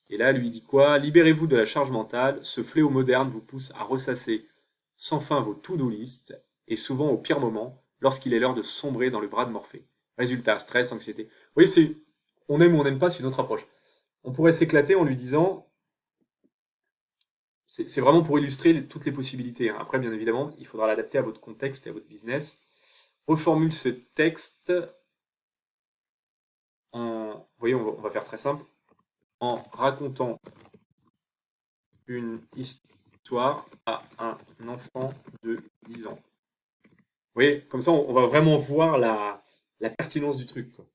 Et là, lui dit quoi? Libérez-vous de la charge mentale. Ce fléau moderne vous pousse à ressasser sans fin vos to-do list et souvent au pire moment, lorsqu'il est l'heure de sombrer dans le bras de Morphée. Résultat, stress, anxiété. Vous voyez, on aime ou on n'aime pas, c'est une autre approche. On pourrait s'éclater en lui disant, c'est vraiment pour illustrer toutes les possibilités, hein. Après, bien évidemment, il faudra l'adapter à votre contexte et à votre business. Reformule ce texte vous voyez, on va faire très simple, en racontant une histoire à un enfant de 10 ans. Vous voyez, comme ça, on va vraiment voir la pertinence du truc, quoi.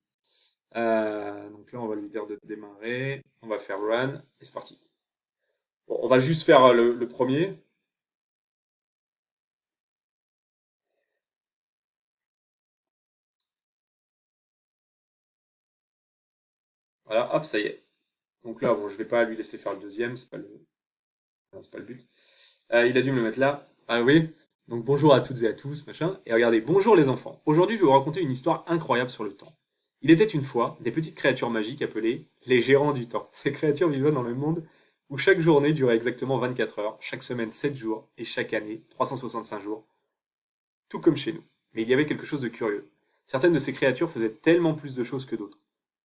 Donc là, on va lui dire de démarrer. On va faire run et c'est parti. Bon, on va juste faire le premier. Voilà, hop, ça y est. Donc là, bon, je vais pas lui laisser faire le deuxième, c'est pas le but. Il a dû me le mettre là. Ah oui. Donc bonjour à toutes et à tous, machin. Et regardez, bonjour les enfants. Aujourd'hui, je vais vous raconter une histoire incroyable sur le temps. Il était une fois des petites créatures magiques appelées les gérants du temps. Ces créatures vivaient dans le monde où chaque journée durait exactement 24 heures, chaque semaine 7 jours et chaque année 365 jours, tout comme chez nous. Mais il y avait quelque chose de curieux. Certaines de ces créatures faisaient tellement plus de choses que d'autres.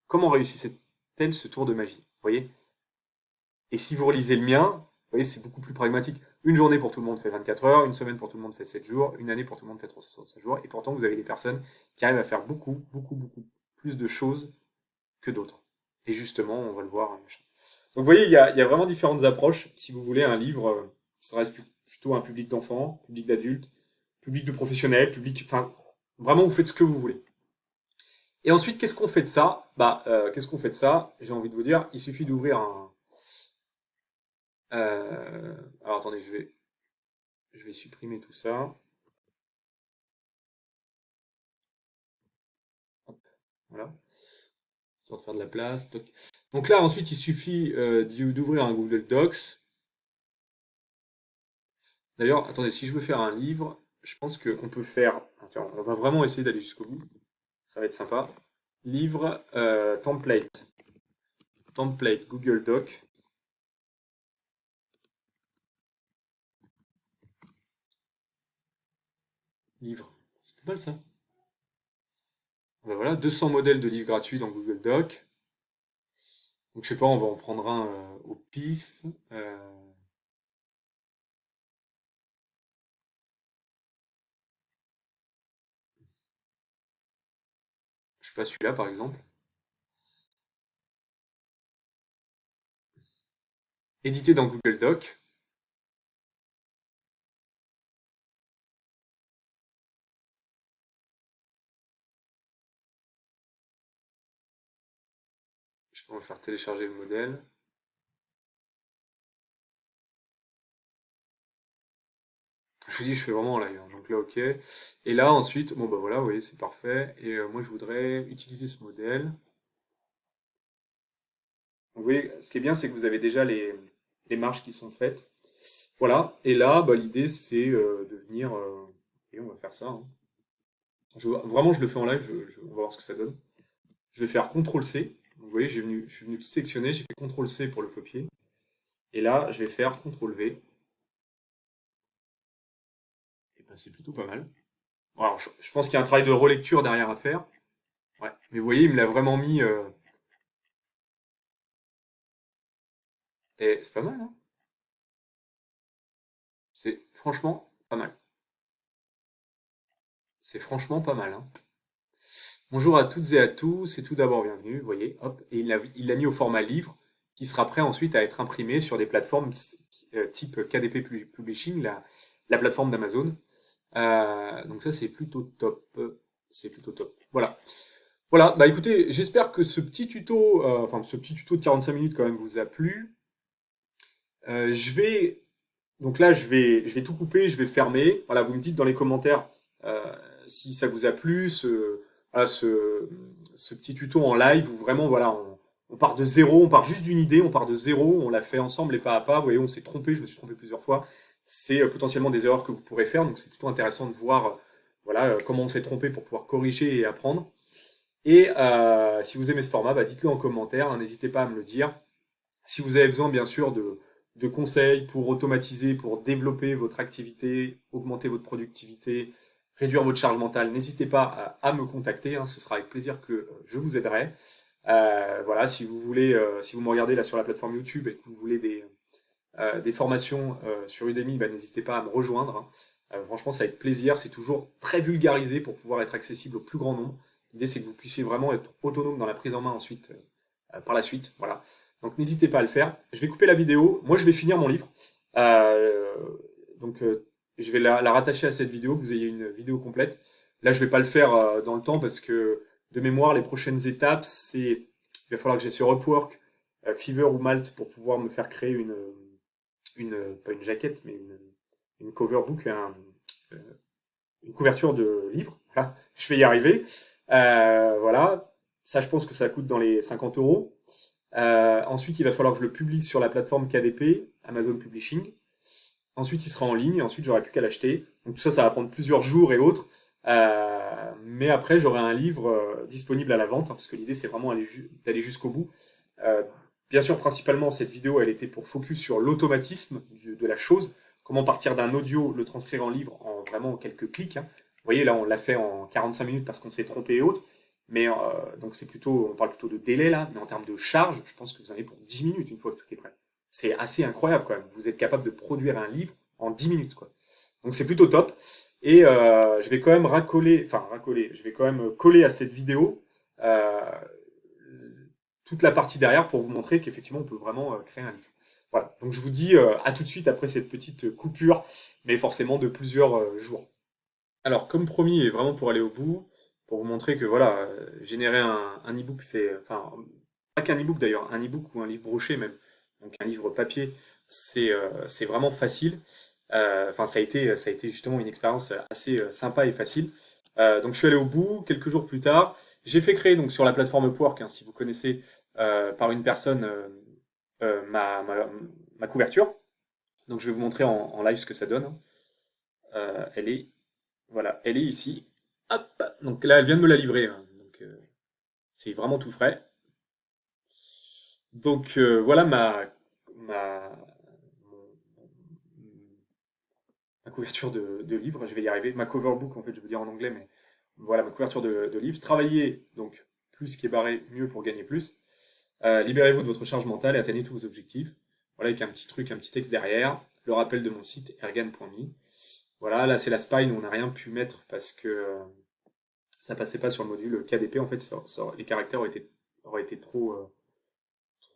Comment réussissaient-elles ce tour de magie? Vous voyez? Et si vous relisez le mien, vous voyez, c'est beaucoup plus pragmatique. Une journée pour tout le monde fait 24 heures, une semaine pour tout le monde fait 7 jours, une année pour tout le monde fait 365 jours, et pourtant vous avez des personnes qui arrivent à faire beaucoup, beaucoup, beaucoup plus de choses que d'autres. Et justement, on va le voir, hein, machin. Donc vous voyez, il y a vraiment différentes approches. Si vous voulez un livre, ça reste plutôt un public d'enfants, public d'adultes, public de professionnels, public... Enfin, vraiment, vous faites ce que vous voulez. Et ensuite, qu'est-ce qu'on fait de ça? Qu'est-ce qu'on fait de ça? J'ai envie de vous dire, il suffit d'ouvrir un... alors attendez, je vais supprimer tout ça. Hop, voilà. Histoire de faire de la place. Toc. Donc là, ensuite, il suffit d'ouvrir un Google Docs. D'ailleurs, attendez, si je veux faire un livre, je pense qu'on peut faire. Attends, on va vraiment essayer d'aller jusqu'au bout. Ça va être sympa. Livre, template. Template Google Doc. Livre. C'est pas mal ça. Ben voilà, 200 modèles de livres gratuits dans Google Doc. Donc je sais pas, on va en prendre un au pif. Je sais pas, celui-là par exemple. Édité dans Google Doc. Je peux faire télécharger le modèle. Je vous dis, je fais vraiment en live, hein. Donc là, ok. Et là, ensuite, bon bah voilà, vous voyez, c'est parfait. Et moi, je voudrais utiliser ce modèle. Donc, vous voyez, ce qui est bien, c'est que vous avez déjà les marges qui sont faites. Voilà. Et là, bah, l'idée, c'est de venir. Et on va faire ça, hein. Vraiment, je le fais en live. On va voir ce que ça donne. Je vais faire CTRL-C. Donc, vous voyez, je suis venu tout sélectionner. J'ai fait CTRL-C pour le copier. Et là, je vais faire CTRL-V. Et ben, c'est plutôt pas mal. Bon, alors, je pense qu'il y a un travail de relecture derrière à faire. Ouais. Mais vous voyez, il me l'a vraiment mis. Et c'est pas mal, hein. C'est franchement pas mal. C'est franchement pas mal, hein. Bonjour à toutes et à tous, et tout d'abord bienvenue, vous voyez, hop, et il l'a mis au format livre, qui sera prêt ensuite à être imprimé sur des plateformes type KDP Publishing, la plateforme d'Amazon. Donc ça, c'est plutôt top. C'est plutôt top. Voilà. Voilà, bah écoutez, j'espère que ce petit tuto, enfin ce petit tuto de 45 minutes quand même vous a plu. Je vais Donc là, je vais tout couper, je vais fermer. Voilà, vous me dites dans les commentaires euh, si ça vous a plu, voilà, ce petit tuto en live où vraiment, voilà, on part de zéro, on part juste d'une idée, on part de zéro, on l'a fait ensemble et pas à pas. Vous voyez, on s'est trompé, je me suis trompé plusieurs fois. C'est potentiellement des erreurs que vous pourrez faire, donc c'est plutôt intéressant de voir voilà, comment on s'est trompé pour pouvoir corriger et apprendre. Et si vous aimez ce format, bah, dites-le en commentaire, hein, n'hésitez pas à me le dire. Si vous avez besoin, bien sûr, de conseils pour automatiser, pour développer votre activité, augmenter votre productivité, réduire votre charge mentale, n'hésitez pas à me contacter. Hein, ce sera avec plaisir que je vous aiderai. Voilà, si vous voulez, si vous me regardez là sur la plateforme YouTube et que vous voulez des formations sur Udemy, bah, n'hésitez pas à me rejoindre. Hein. Franchement, ça va être plaisir. C'est toujours très vulgarisé pour pouvoir être accessible au plus grand nombre. L'idée, c'est que vous puissiez vraiment être autonome dans la prise en main ensuite, par la suite. Voilà. Donc, n'hésitez pas à le faire. Je vais couper la vidéo. Moi, je vais finir mon livre. Euh, donc, je vais la rattacher à cette vidéo, que vous ayez une vidéo complète. Là, je vais pas le faire dans le temps parce que, de mémoire, les prochaines étapes, c'est il va falloir que j'aille sur Upwork, Fiverr ou Malte pour pouvoir me faire créer pas une jaquette, mais une cover book, euh, une couverture de livre. Voilà, je vais y arriver. Voilà, ça, je pense que ça coûte dans les 50 euros. Ensuite, il va falloir que je le publie sur la plateforme KDP, Amazon Publishing. Ensuite, il sera en ligne et ensuite, j'aurai plus qu'à l'acheter. Donc tout ça, ça va prendre plusieurs jours et autres. Mais après, j'aurai un livre disponible à la vente, hein, parce que l'idée, c'est vraiment d'aller jusqu'au bout. Euh, Bien sûr, principalement, cette vidéo, elle était pour focus sur l'automatisme de la chose. Comment partir d'un audio, le transcrire en livre en vraiment quelques clics. Hein. Vous voyez, là, on l'a fait en 45 minutes parce qu'on s'est trompé et autres. Mais donc, on parle plutôt de délai là. Mais en termes de charge, je pense que vous en avez pour 10 minutes une fois que tout est prêt. C'est assez incroyable quand même. Vous êtes capable de produire un livre en 10 minutes, quoi. Donc, c'est plutôt top. Et je vais quand même je vais quand même coller à cette vidéo euh, toute la partie derrière pour vous montrer qu'effectivement on peut vraiment créer un livre. Voilà, donc je vous dis à tout de suite après cette petite coupure, mais forcément de plusieurs jours. Alors comme promis et vraiment pour aller au bout, pour vous montrer que voilà, générer un e-book c'est, enfin pas qu'un e-book d'ailleurs, un e-book ou un livre broché même, donc un livre papier, c'est vraiment facile. Enfin ça a été justement une expérience assez sympa et facile. Donc je suis allé au bout quelques jours plus tard. J'ai fait créer donc sur la plateforme Upwork, hein, si vous connaissez, par une personne ma couverture. Donc je vais vous montrer en live ce que ça donne. Hein. Elle est Voilà, elle est ici. Hop, donc là elle vient de me la livrer. Hein. Donc c'est vraiment tout frais. Donc voilà ma ma couverture de livre. Je vais y arriver. Ma cover book en fait, je veux dire en anglais, mais voilà ma couverture de livre. Travaillez donc plus qui est barré, mieux pour gagner plus. Libérez-vous de votre charge mentale et atteignez tous vos objectifs. Voilà, avec un petit truc, un petit texte derrière. Le rappel de mon site, ergan.me. Voilà, là c'est la spine où on n'a rien pu mettre parce que ça passait pas sur le module KDP. En fait, les caractères auraient été trop,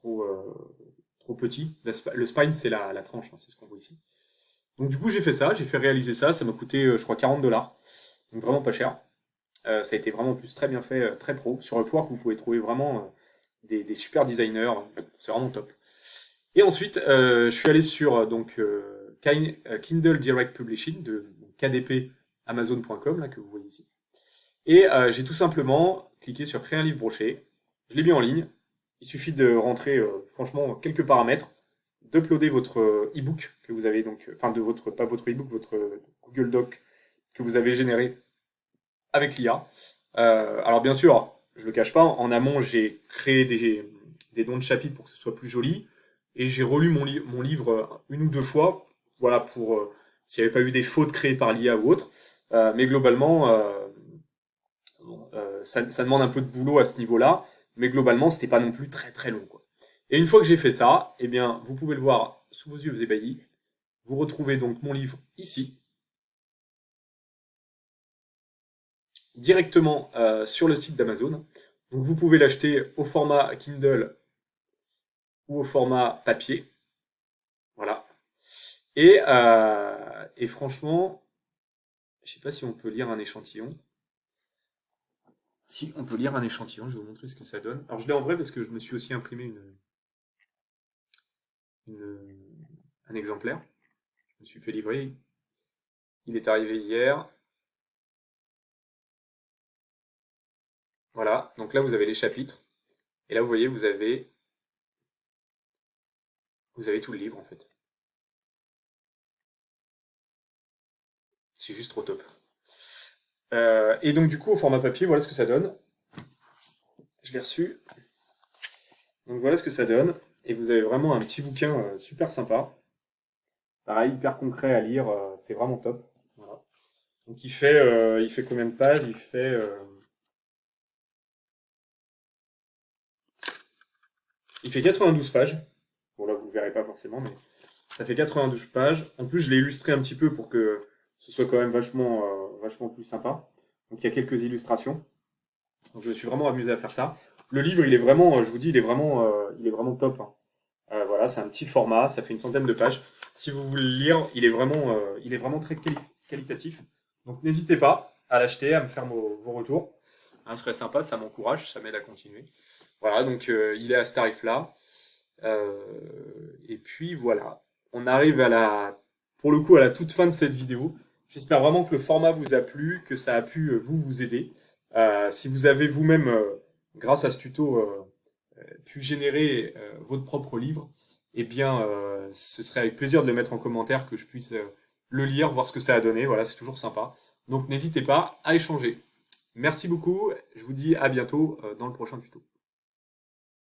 trop petits. Le spine, c'est la tranche, hein, c'est ce qu'on voit ici. Donc du coup, j'ai fait ça, j'ai fait réaliser ça. Ça m'a coûté, je crois, 40 $. Donc vraiment pas cher. Ça a été vraiment en plus très bien fait, très pro. Sur Upwork, vous pouvez trouver vraiment des super designers. C'est vraiment top. Et ensuite, je suis allé sur Kindle Direct Publishing de KDP Amazon.com, là, que vous voyez ici. Et j'ai tout simplement cliqué sur créer un livre broché. Je l'ai mis en ligne. Il suffit de rentrer, franchement, quelques paramètres, d'uploader votre e-book que vous avez donc, enfin, pas votre e-book, votre Google Doc que vous avez généré avec l'IA. Alors, bien sûr, je le cache pas, en amont, j'ai créé des noms de chapitres pour que ce soit plus joli. Et j'ai relu mon livre une ou deux fois, voilà, pour s'il n'y avait pas eu des fautes créées par l'IA ou autre. Mais globalement, bon, ça demande un peu de boulot à ce niveau-là, mais globalement, c'était pas non plus très très long, quoi. Et une fois que j'ai fait ça, eh bien, vous pouvez le voir sous vos yeux ébahis. Vous retrouvez donc mon livre ici, directement sur le site d'Amazon. Donc vous pouvez l'acheter au format Kindle ou au format papier. Voilà. Et franchement, je sais pas si on peut lire un échantillon. Si on peut lire un échantillon, je vais vous montrer ce que ça donne. Alors je l'ai en vrai parce que je me suis aussi imprimé un exemplaire. Je me suis fait livrer. Il est arrivé hier. Voilà, donc là vous avez les chapitres. Et là vous voyez, vous avez tout le livre en fait. C'est juste trop top. Et donc du coup au format papier, voilà ce que ça donne. Je l'ai reçu. Donc voilà ce que ça donne. Et vous avez vraiment un petit bouquin super sympa. Pareil, hyper concret à lire, c'est vraiment top. Voilà. Donc il fait combien de pages? Il fait 92 pages. Bon là vous le verrez pas forcément, mais ça fait 92 pages. En plus je l'ai illustré un petit peu pour que ce soit quand même vachement plus sympa. Donc il y a quelques illustrations. Donc je me suis vraiment amusé à faire ça. Le livre, il est vraiment, je vous dis, il est vraiment top, hein. Voilà, c'est un petit format, ça fait une centaine de pages. Si vous voulez le lire, il est vraiment très qualitatif. Donc n'hésitez pas à l'acheter, à me faire vos retours. Hein, ce serait sympa, ça m'encourage, ça m'aide à continuer. Voilà, donc il est à ce tarif-là. Et puis voilà, on arrive pour le coup, à la toute fin de cette vidéo. J'espère vraiment que le format vous a plu, que ça a pu vous aider. Si vous avez vous-même, grâce à ce tuto, pu générer votre propre livre, eh bien, ce serait avec plaisir de le mettre en commentaire, que je puisse le lire, voir ce que ça a donné. Voilà, c'est toujours sympa. Donc n'hésitez pas à échanger. Merci beaucoup, je vous dis à bientôt dans le prochain tuto.